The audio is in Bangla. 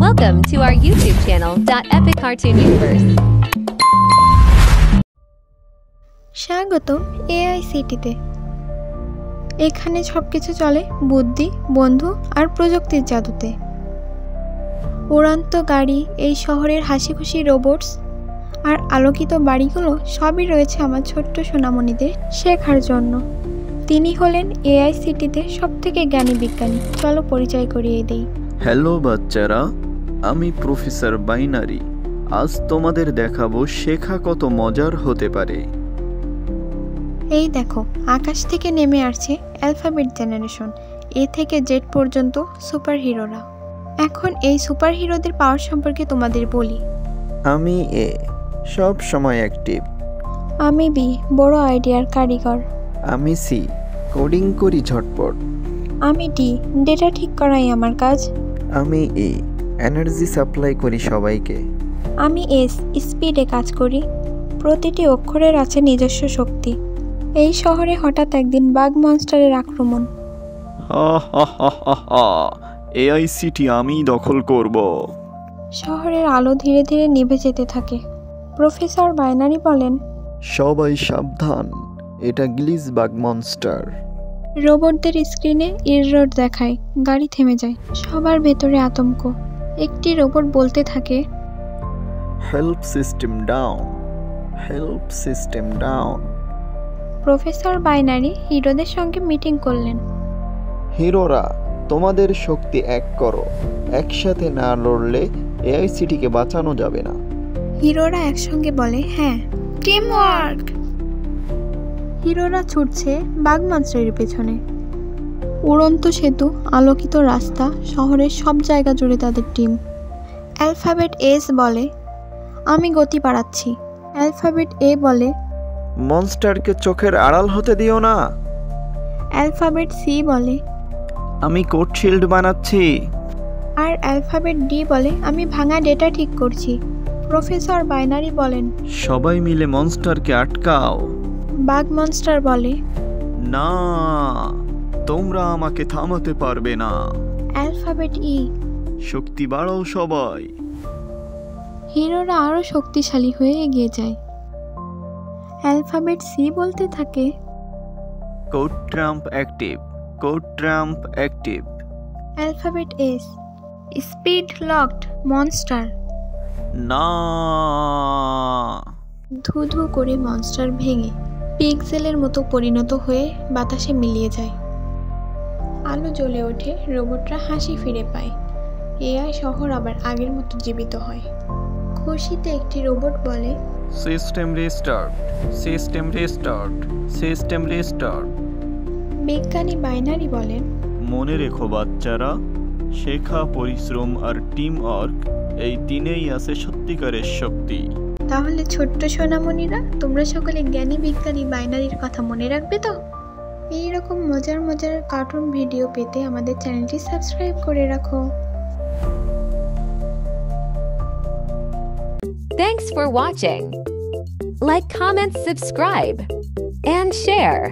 Welcome to our YouTube channel, Epic Cartoon Universe. স্বাগতম AICT-তে। এখানে সবকিছু চলে বুদ্ধি, বন্ধু আর প্রযুক্তির জাদুতে। উড়ন্ত গাড়ি, এই শহরের হাসিখুশি রোবটস আর আলোকিত বাড়িগুলো সবই রয়েছে আমার ছোট্ট সোনামণিদের শেখার জন্য। তিনি হলেন AICT-তে সবথেকে জ্ঞানী বিজ্ঞানী। চলো পরিচয় করিয়ে দেই। হ্যালো বাচ্চারা, আমি প্রফেসর বাইনারি। আজ তোমাদের দেখাবো শেখা কত মজার হতে পারে। এই দেখো, আকাশ থেকে নেমে আসছে অ্যালফাবেট জেনারেশন, এ থেকে জেড পর্যন্ত সুপার হিরোরা। এখন এই সুপার হিরোদের পাওয়ার সম্পর্কে তোমাদের বলি। আমি এ, সব সময় অ্যাক্টিভ। আমি বি, বড় আইডিয়ার কারিগর। আমি সি, কোডিং করি ঝটপট। আমি ডি, ডেটা ঠিক করাই আমার কাজ। আমি ই, এনার্জি সাপ্লাই করি সবাইকে। আমি এস, স্পিডে কাজ করি। প্রতিটি অক্ষরের আছে নিজস্ব শক্তি। এই শহরে হঠাৎ একদিন বাঘ মনস্টারের আক্রমণ। AICT আমি দখল করব। শহরের আলো ধীরে ধীরে নিভে যেতে থাকে। প্রফেসর বাইনারি বলেন, সবাই সাবধান, এটা গ্লিজ বাগ মনস্টার। রোবটদের স্ক্রিনে এরর দেখায়, গাড়ি থেমে যায়। সবার ভেতরে আতঙ্ক। একটি রোবট বলতে থাকে, help system down, help system down. Professor binary হিরোদের সঙ্গে মিটিং করলেন। হিরোরা, তোমাদের শক্তি এক করো। একসাথে না লড়লে AICT-কে বাঁচানো যাবে না। হিরোরা একসঙ্গে বলে, হ্যাঁ, টিম ওয়ার্ক। হিরোরা ছুটছে বাঘ মনস্টারের পেছনে। উড়ন্ত সেতু, আলোকিত রাস্তা, শহরের সব জায়গা জুড়ে তাদের টিম। অ্যালফাবেট এস বলে, আমি গতি বাড়াচ্ছি। অ্যালফাবেট এ বলে, মনস্টারকে চোখের আড়াল হতে দিও না। অ্যালফাবেট সি বলে, আমি কোড শিল্ড বানাচ্ছি। আর অ্যালফাবেট ডি বলে, আমি ভাঙা ডেটা ঠিক করছি। প্রফেসর বাইনারি বলেন, সবাই মিলে মনস্টারকে আটকাও। বাঘ মনস্টার বলে, না, তোমরা আমাকে থামাতে পারবে না। অ্যালফাবেট ই, শক্তি বাড়াও সবাই। হিরোরা আরো শক্তিশালী হয়ে এগিয়ে যায়। অ্যালফাবেট সি বলতে থাকে, code Trump active, code Trump active. Alphabet S, speed locked monster. না, ধু ধু করে মনস্টার ভেঙে পিক্সেলের মতো পরিণত হয়ে বাতাসে মিলিয়ে যায়। আলো জ্বলে ওঠে, রোবটরা হাসি ফিরে পায়। AI শহর আবার আগের মতো জীবিত হয়। খুশিতে একটি রোবট বলে, system restart, system restart, system restart. বিজ্ঞানী বাইনারি বলেন, মনে রেখো বাচ্চারা, শেখা, পরিশ্রম আর টিম ওয়ার্ক, এই তিনেই আছে সত্যিকারের শক্তি। তাহলে ছোট্ট সোনামণিরা, তোমরা সকলে জ্ঞানী বিজ্ঞানী বাইনারির কথা মনে রাখবে তো? এইরকম মজার মজার কার্টুন ভিডিও পেতে আমাদের চ্যানেলটি সাবস্ক্রাইব করে রাখো। Thanks for watching. Like, comment, subscribe, and share.